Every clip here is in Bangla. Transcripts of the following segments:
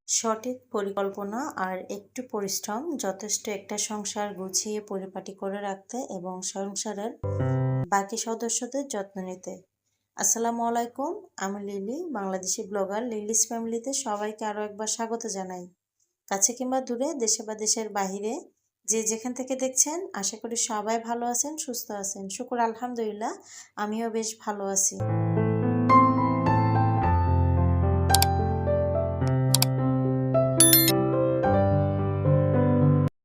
সঠিক পরিকল্পনা আর একটু পরিশ্রম যথেষ্ট একটা সংসার গুছিয়ে পরিপাটি করে রাখতে এবং সংসারের বাকি সদস্যদের যত্ন নিতে। আসসালামু আলাইকুম, আমি লিলি, বাংলাদেশি ব্লগার লিলিস ফ্যামিলিতে সবাইকে আরও একবার স্বাগত জানাই। কাছে কিংবা দূরে, দেশে বা দেশের বাহিরে যে যেখান থেকে দেখছেন, আশা করি সবাই ভালো আছেন, সুস্থ আছেন। শুকর আলহামদুলিল্লাহ, আমিও বেশ ভালো আছি।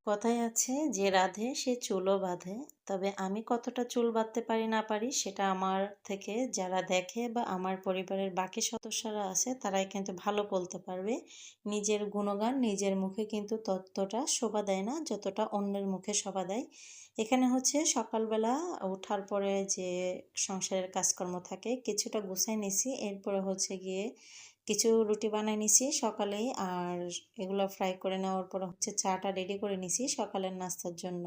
কথায় আছে যে রাঁধে সে চুলও বাঁধে। তবে আমি কতটা চুল বাঁধতে পারি না পারি সেটা আমার থেকে যারা দেখে বা আমার পরিবারের বাকি সদস্যরা আছে তারাই কিন্তু ভালো বলতে পারবে। নিজের গুণগান নিজের মুখে কিন্তু ততটা শোভা দেয় না যতটা অন্যের মুখে শোভা দেয়। এখানে হচ্ছে সকালবেলা ওঠার পরে যে সংসারের কাজকর্ম থাকে কিছুটা গুছাই নিছি, এরপরে হচ্ছে গিয়ে কিছু রুটি বানাই নিছি সকালেই, আর এগুলো ফ্রাই করে নেওয়ার পর হচ্ছে চাটা রেডি করে নিছি সকালের নাস্তার জন্য।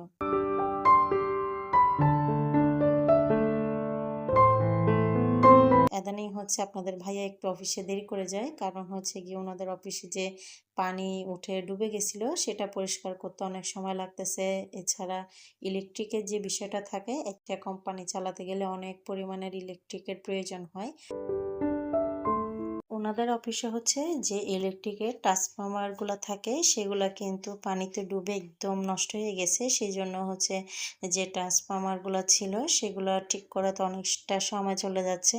ইদানিং হচ্ছে আপনাদের ভাইয়া একটু অফিসে দেরি করে যায়, কারণ হচ্ছে গিয়ে ওনাদের অফিসে যে পানি উঠে ডুবে গেছিল সেটা পরিষ্কার করতে অনেক সময় লাগতেছে। এছাড়া ইলেকট্রিকের যে বিষয়টা থাকে, একটা কোম্পানি চালাতে গেলে অনেক পরিমাণের ইলেকট্রিকের প্রয়োজন হয়। ওনাদের অফিসে হচ্ছে যে ইলেকট্রিকের ট্রান্সফরমারগুলো থাকে সেগুলো কিন্তু পানিতে ডুবে একদম নষ্ট হয়ে গেছে। সেই জন্য হচ্ছে যে ট্রান্সফরমারগুলো ছিল সেগুলো ঠিক করাতে অনেকটা সময় চলে যাচ্ছে।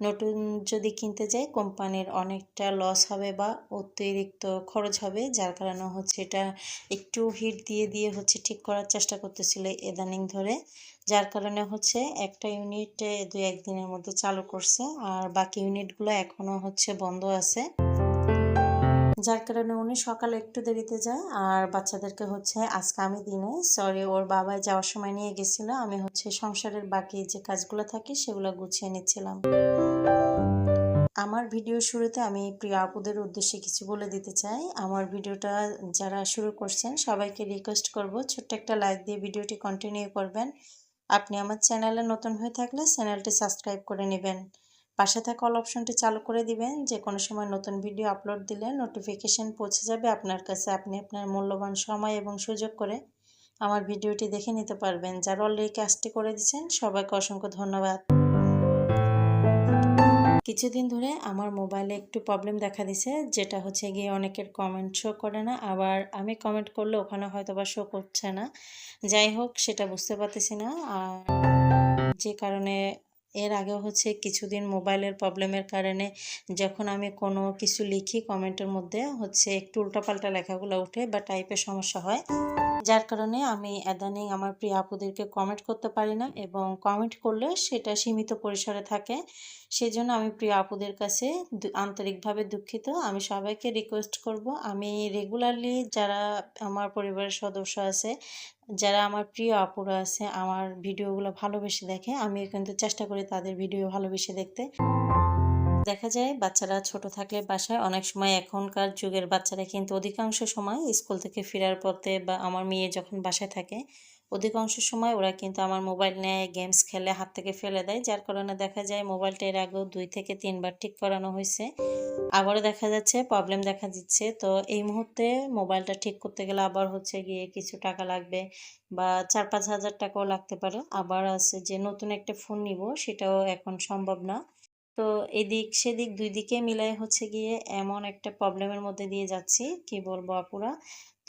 নতুন যদি কিনতে যাই কোম্পানির অনেকটা লস হবে বা অতিরিক্ত খরচ হবে, যার কারণে হচ্ছে এটা একটু হিট দিয়ে দিয়ে হচ্ছে ঠিক করার চেষ্টা করতেছিল ইদানিং ধরে। যার কারণে হচ্ছে একটা ইউনিট ২-১ দিনের মধ্যে চালু করছে, আর বাকি ইউনিটগুলো এখনও হচ্ছে বন্ধ আছে। যার কারণে উনি সকালে একটু দেরিতে যায়, আর বাচ্চাদেরকে হচ্ছে আজকে আমি দিনে ওর বাবাই যাওয়ার সময় নিয়ে গেছিল, আমি হচ্ছে সংসারের বাকি যে কাজগুলো থাকে সেগুলো গুছিয়ে নিচ্ছিলাম। আমার ভিডিও শুরুতে আমি প্রিয় আপুদের উদ্দেশ্যে কিছু বলে দিতে চাই। আমার ভিডিওটা যারা শুরু করছেন সবাইকে রিকোয়েস্ট করব ছোট্ট একটা লাইক দিয়ে ভিডিওটি কন্টিনিউ করবেন। আপনি আমার চ্যানেলে নতুন হয়ে থাকলে চ্যানেলটি সাবস্ক্রাইব করে নেবেন। পাশে থাকা অল অপশনটি চালু করে দিবেন, যে কোনো সময় নতুন ভিডিও আপলোড দিলে নোটিফিকেশন পৌঁছে যাবে আপনার কাছে। আপনি আপনার মূল্যবান সময় এবং সুযোগ করে আমার ভিডিওটি দেখে নিতে পারবেন। যারা অলরেডি কাজটি করে দিচ্ছেন সবাইকে অসংখ্য ধন্যবাদ। কিছুদিন ধরে আমার মোবাইলে একটু প্রবলেম দেখা দিছে, যেটা হচ্ছে গিয়ে অনেকের কমেন্ট শো করে না, আবার আমি কমেন্ট করলে ওখানে হয়তো বা শো করছে না। যাই হোক, সেটা বুঝতে পারতেছি না। আর যে কারণে এর আগেও হচ্ছে কিছুদিন মোবাইলের প্রবলেমের কারণে যখন আমি কোনো কিছু লিখি কমেন্টের মধ্যে হচ্ছে একটু উল্টাপাল্টা লেখাগুলো ওঠে বা টাইপের সমস্যা হয়, যার কারণে আমি ইদানিং আমার প্রিয় আপুদেরকে কমেন্ট করতে পারি না, এবং কমেন্ট করলে সেটা সীমিত পরিসরে থাকে। সেজন্য আমি প্রিয় আপুদের কাছে আন্তরিকভাবে দুঃখিত। আমি সবাইকে রিকোয়েস্ট করব, আমি রেগুলারলি যারা আমার পরিবারের সদস্য আছে, যারা আমার প্রিয় আপুরা আছে, আমার ভিডিওগুলো ভালোবেসে দেখে, আমিও কিন্তু চেষ্টা করি তাদের ভিডিও ভালোবেসে দেখতে। দেখা যায় বাচ্চারা ছোট থাকলে বাসায় অনেক সময়, এখনকার যুগের বাচ্চারা কিন্তু অধিকাংশ সময় স্কুল থেকে ফেরার পথে বা আমার মেয়ে যখন বাসায় থাকে অধিকাংশ সময় ওরা কিন্তু আমার মোবাইল নেয়, গেমস খেলে, হাত থেকে ফেলে দেয়। যার কারণে দেখা যায় মোবাইলটা এর আগেও ২ থেকে ৩ বার ঠিক করানো হয়েছে, আবারও দেখা যাচ্ছে প্রবলেম দেখা দিচ্ছে। তো এই মুহূর্তে মোবাইলটা ঠিক করতে গেলে আবার হচ্ছে গিয়ে কিছু টাকা লাগবে, বা ৪-৫ হাজার টাকাও লাগতে পারে। আবার আছে যে নতুন একটা ফোন নিব, সেটাও এখন সম্ভব না। তো এদিক সেদিক ২ দিকে মিলায়ে হচ্ছে গিয়ে এমন একটা প্রবলেমের মধ্যে দিয়ে যাচ্ছি, কি বলবো আপুরা।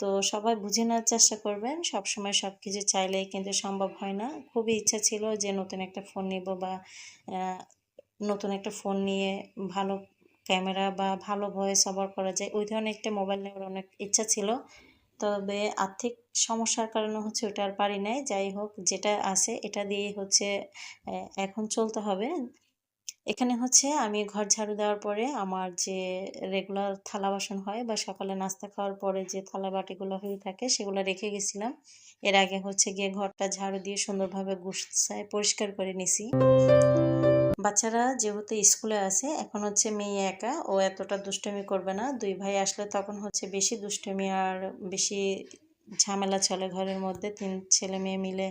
তো সবাই বুঝে নেওয়ার চেষ্টা করবেন। সবসময় সবকিছু চাইলেই কিন্তু সম্ভব হয় না। খুবই ইচ্ছা ছিল যে নতুন একটা ফোন নিব, বা আ নতুন একটা ফোন নিয়ে ভালো ক্যামেরা বা ভালো ভয়েস ওভার করা যায়, ওই ধরনের একটা মোবাইল নেওয়ার অনেক ইচ্ছা ছিল। তবে আর্থিক সমস্যার কারণে হচ্ছে ওটা আর পারি নাই। যাই হোক, যেটা আছে এটা দিয়েই হচ্ছে এখন চলতে হবে। এখানে হচ্ছে আমি ঘর ঝাড়ু দেওয়ার পরে আমার যে রেগুলার থালা বাসন হয় বা সকালে নাস্তা খাওয়ার পরে যে থালা বাটিগুলো হয়ে থাকে সেগুলো রেখে গেছিলাম। এর আগে হচ্ছে গিয়ে ঘরটা ঝাড়ু দিয়ে সুন্দরভাবে গুছায় পরিষ্কার করে নিছি। বাচ্চারা যেহেতু স্কুলে আছে, এখন হচ্ছে মেয়ে একা, ও এতটা দুষ্টুমি করবে না। ২ ভাই আসলে তখন হচ্ছে বেশি দুষ্টুমি আর বেশি ঝামেলা চলে ঘরের মধ্যে। ৩ ছেলে মেয়ে মিলে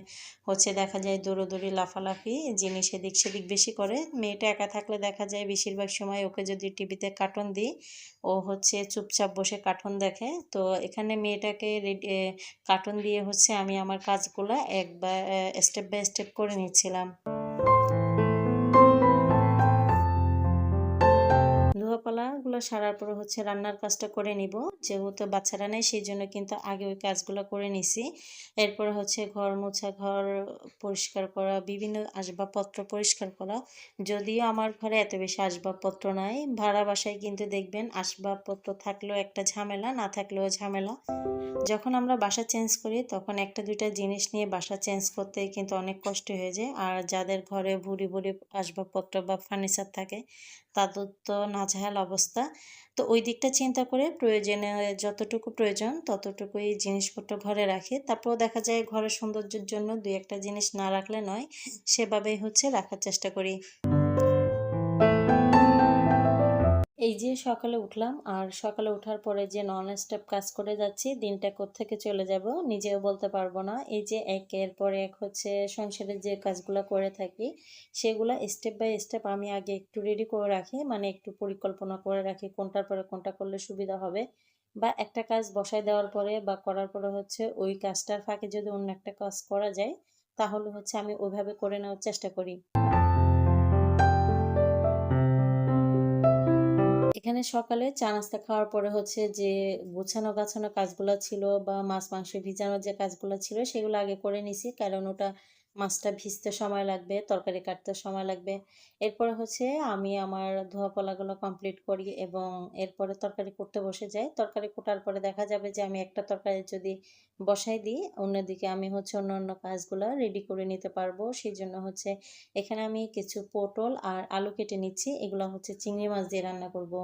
হচ্ছে দেখা যায় দৌড়াদৌড়ি, লাফালাফি, জিনিস এদিক সেদিক বেশি করে। মেয়েটা একা থাকলে দেখা যায় বেশিরভাগ সময় ওকে যদি টিভিতে কার্টুন দিই, ও হচ্ছে চুপচাপ বসে কার্টুন দেখে। তো এখানে মেয়েটাকে কার্টুন দিয়ে হচ্ছে আমি আমার কাজগুলা স্টেপ বাই স্টেপ করে নিচ্ছিলাম। ধোয়াপালাগুলো সারার পরে হচ্ছে রান্নার কাজটা করে নিব। যেহেতু বাচ্চারা নেই সেইজন্য কিন্তু আগে ওই কাজগুলো করে নিছি। এরপরে হচ্ছে ঘর মোছা, ঘর পরিষ্কার করা, বিভিন্ন আসবাবপত্র পরিষ্কার করা। যদিও আমার ঘরে এত বেশি আসবাবপত্র নাই। ভাড়া বাসায় কিন্তু দেখবেন আসবাবপত্র থাকলেও একটা ঝামেলা, না থাকলেও ঝামেলা। যখন আমরা বাসা চেঞ্জ করি তখন ১টা ২টা জিনিস নিয়ে বাসা চেঞ্জ করতেই কিন্তু অনেক কষ্ট হয়ে যায়। আর যাদের ঘরে ভুরি, ভুরি আসবাবপত্র বা ফার্নিচার থাকে তাদের তো নাজেহাল অবস্থা। তো ওই দিকটা চিন্তা করে প্রয়োজনে যতটুকু প্রয়োজন ততটুকুই জিনিসপত্র ঘরে রাখি। তারপরেও দেখা যায় ঘরের সৌন্দর্যের জন্য ২-১টা জিনিস না রাখলে নয়। সেভাবেই হচ্ছে রাখার চেষ্টা করি। এই যে সকালে উঠলাম আর সকালে ওঠার পরে যে নন স্টপ কাজ করে যাচ্ছি, দিনটা কোত্থেকে চলে যাব নিজেও বলতে পারবো না। এই যে একের পর এক হচ্ছে সংসারের যে কাজগুলো করে থাকি সেগুলা স্টেপ বাই স্টেপ আমি আগে একটু রেডি করে রাখি, মানে একটু পরিকল্পনা করে রাখি কোনটার পরে কোনটা করলে সুবিধা হবে। বা একটা কাজ বসায় দেওয়ার পরে বা করার পরে হচ্ছে ওই কাজটার ফাঁকে যদি অন্য একটা কাজ করা যায় তাহলে হচ্ছে আমি ওইভাবে করে নেওয়ার চেষ্টা করি। এখানে সকালে চা নাস্তা খাওয়ার পরে হচ্ছে যে গুছানো গাছানো কাজগুলো ছিল বা মাছ মাংস ভিজানোর যে কাজগুলো ছিল সেগুলো আগে করে নিছি, কারণ ওটা মাছটা ভিজতে সময় লাগবে, তরকারি কাটতে সময় লাগবে। এরপরে হচ্ছে আমি আমার ধোয়া পলাগুলো কমপ্লিট করি এবং এরপরে তরকারি করতে বসে যাই। তরকারি কোটার পরে দেখা যাবে যে আমি একটা তরকারি যদি বসাই দিই, অন্যদিকে আমি হচ্ছে অন্য অন্য কাজগুলো রেডি করে নিতে পারবো। সেই জন্য হচ্ছে এখানে আমি কিছু পটল আর আলু কেটে নিচ্ছি, এগুলো হচ্ছে চিংড়ি মাছ দিয়ে রান্না করব।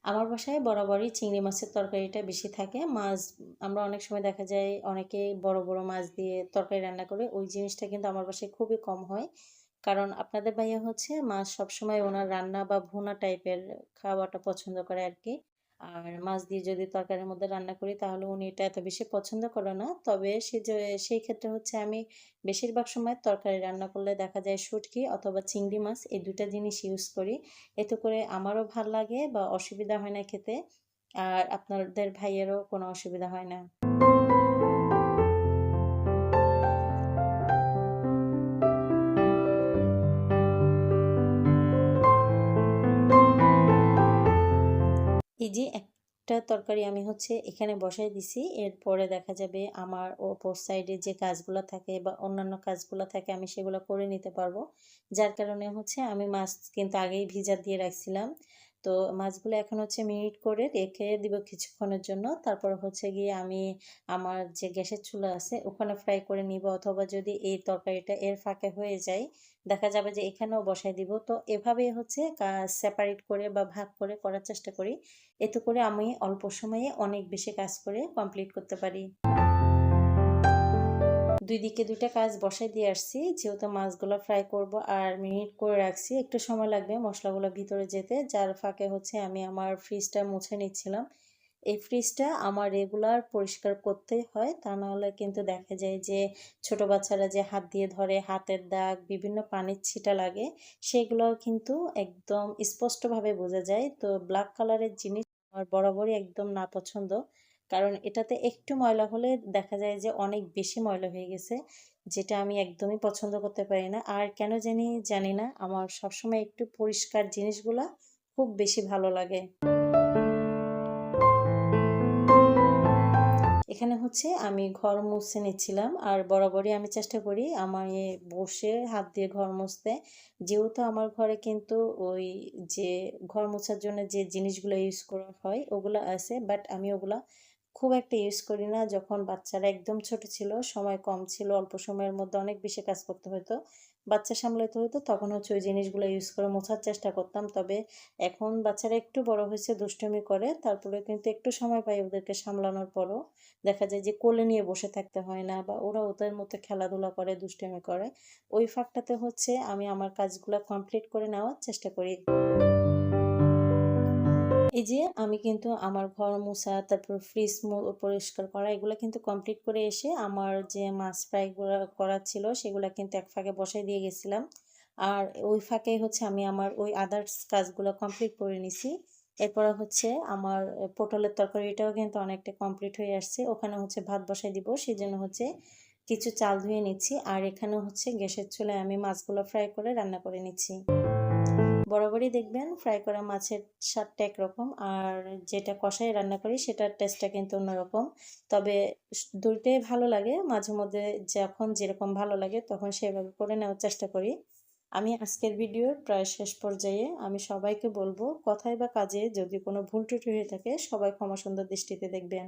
আমার বাসায় বরাবরই চিংড়ি মাছের তরকারিটা বেশি থাকে। মাছ আমরা অনেক সময় দেখা যায় অনেকেই বড়, বড় মাছ দিয়ে তরকারি রান্না করে। ওই জিনিসটা কিন্তু আমার বাসায় খুবই কম হয়। কারণ আপনাদের ভাইয়া হচ্ছে মাছ সবসময় উনার রান্না বা ভুনা টাইপের খাওয়াটা পছন্দ করে আরকি। আর মাছ দিয়ে যদি তরকারির মধ্যে রান্না করি তাহলে উনি এটা এত বেশি পছন্দ করে না। তবে সেই ক্ষেত্রে হচ্ছে আমি বেশিরভাগ সময় তরকারি রান্না করলে দেখা যায় শুঁটকি অথবা চিংড়ি মাছ এই ২ টা জিনিস ইউজ করি। এতে করে আমারও ভাল লাগে বা অসুবিধা হয় না খেতে। আর আপনাদের ভাইয়েরও কোনো অসুবিধা হয় না। এই যে একটা তরকারি আমি হচ্ছে এখানে বসাই দিছি। এরপরে দেখা যাবে আমার অপর সাইডে যে কাজগুলা থাকে বা অন্যান্য কাজগুলা থাকে আমি সেগুলো করে নিতে পারবো। যার কারণে হচ্ছে আমি মাছ কিন্তু আগেই ভিজা দিয়ে রাখছিলাম। তো মাছগুলো এখন হচ্ছে মেরিনেট করে রেখে দিব কিছুক্ষণের জন্য। তারপর হচ্ছে গিয়ে আমি আমার যে গ্যাসের চুলা আছে ওখানে ফ্রাই করে নিব, অথবা যদি এই তরকারিটা এর ফাঁকে হয়ে যায় দেখা যাবে যে এখানেও বসায় দিব। তো এভাবেই হচ্ছে কাজ সেপারেট করে বা ভাগ করে করার চেষ্টা করি। এতে করে আমি অল্প সময়ে অনেক বেশি কাজ করে কমপ্লিট করতে পারি। ২ দিকে ২ টা কাজ বসাই দিয়ে আসছি। যেহেতু মাছগুলো ফ্রাই করব আর মেরিনেট করে রাখছি, একটু সময় লাগবে মসলাগুলো ভিতরে যেতে। যার ফাঁকে হচ্ছে আমি আমার ফ্রিজটা মুছে নিচ্ছিলাম। এই ফ্রিজটা আমার রেগুলার পরিষ্কার করতেই হয়। তা না হলে কিন্তু দেখা যায় যে ছোট বাচ্চারা যে হাত দিয়ে ধরে হাতের দাগ, বিভিন্ন পানির ছিটা লাগে, সেগুলোও কিন্তু একদম স্পষ্টভাবে বোঝা যায়। তো ব্ল্যাক কালারের জিনিস আমার বরাবরই একদম নাপছন্দ। কারণ এটাতে একটু ময়লা হলে দেখা যায় যে অনেক বেশি ময়লা হয়ে গেছে। যেটা আমি একদমই পছন্দ করতে পারি না। আর কেন জানি জানি না আমার সবসময় একটু পরিষ্কার জিনিসগুলা খুব বেশি ভালো লাগে। এখানে হচ্ছে আমি ঘর মুছে নিচ্ছিলাম আর বরাবরই আমি চেষ্টা করি আমার বসে হাত দিয়ে ঘর মুছতে। যেহেতু আমার ঘরে কিন্তু ওই যে ঘর মোছার জন্য যে জিনিসগুলো ইউজ করা হয় ওগুলো আছে, বাট আমি ওগুলা খুব একটা ইউজ করি না। যখন বাচ্চারা একদম ছোট ছিল, সময় কম ছিল, অল্প সময়ের মধ্যে অনেক বেশি কাজ করতে হতো, বাচ্চা সামলাতে হতো, তখন হচ্ছে ওই জিনিসগুলো ইউজ করে মোছার চেষ্টা করতাম। তবে এখন বাচ্চারা একটু বড় হয়েছে, দুষ্টুমি করে, তারপরে কিন্তু একটু সময় পাই ওদেরকে সামলানোর পরও দেখা যায় যে কোলে নিয়ে বসে থাকতে হয় না বা ওরা ওদের মতো খেলাধুলা করে, দুষ্টামি করে। ওই ফাঁকটাতে হচ্ছে আমি আমার কাজগুলা কমপ্লিট করে নেওয়ার চেষ্টা করি। এই যে আমি কিন্তু আমার ঘর মোছা, তারপর ফ্রিজ পরিষ্কার করা এগুলো কিন্তু কমপ্লিট করে এসে আমার যে মাছ ফ্রাই করা ছিল সেগুলো কিন্তু এক ফাঁকে বসাই দিয়ে গেছিলাম। আর ওই ফাঁকে হচ্ছে আমি আমার ওই আদার্স কাজগুলো কমপ্লিট করে নিছি। এরপরে হচ্ছে আমার পটলের তরকারিটাও কিন্তু অনেকটা কমপ্লিট হয়ে আসছে। ওখানে হচ্ছে ভাত বসাই দিব, সেই জন্য হচ্ছে কিছু চাল ধুয়ে নিচ্ছি। আর এখানে হচ্ছে গ্যাসের চুলায় আমি মাছগুলো ফ্রাই করে রান্না করে নিচ্ছি। বরাবরই দেখবেন ফ্রাই করা মাছের স্বাদটা একরকম, আর যেটা কষায় রান্না করি সেটার টেস্টটা কিন্তু অন্যরকম। তবে দুইটাই ভালো লাগে, মাঝে মধ্যে যখন যেরকম ভালো লাগে তখন সেভাবে করে নেওয়ার চেষ্টা করি। আমি আজকের ভিডিওর প্রায় শেষ পর্যায়ে। আমি সবাইকে বলবো কথায় বা কাজে যদি কোনো ভুল ত্রুটি হয়ে থাকে সবাই ক্ষমা সুন্দর দৃষ্টিতে দেখবেন।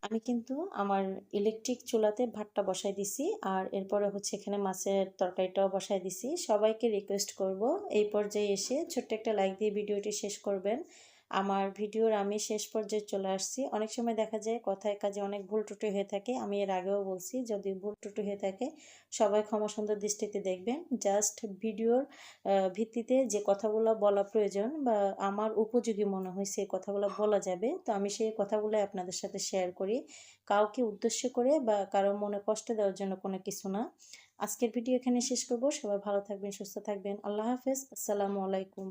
আমি কিন্তু আমার ইলেকট্রিক চুলাতে ভাতটা বসাই দিছি, আর এরপরে হচ্ছে এখানে মাছের তরকারিটাও বসাই দিছি। সবাইকে রিকোয়েস্ট করব এই পর্যায়ে এসে ছোট্ট একটা লাইক দিয়ে ভিডিওটি শেষ করবেন। আমার ভিডিওর আমি শেষ পর্যায়ে চলে আসছি। অনেক সময় দেখা যায় কথায় কাজে অনেক ভুল ত্রুটি হয়ে থাকে, আমি এর আগেও বলছি যদি ভুল ত্রুটি হয়ে থাকে সবাই ক্ষমা সুন্দর দৃষ্টিতে দেখবেন। জাস্ট ভিডিওর ভিত্তিতে যে কথাগুলো বলা প্রয়োজন বা আমার উপযোগী মনে হয় সেই কথাগুলো বলা যাবে, তো আমি সেই কথাগুলো আপনাদের সাথে শেয়ার করি। কাউকে উদ্দেশ্য করে বা কারো মনে কষ্ট দেওয়ার জন্য কোনো কিছু না। আজকের ভিডিও এখানে শেষ করব। সবাই ভালো থাকবেন, সুস্থ থাকবেন। আল্লাহ হাফেজ। আসসালামু আলাইকুম।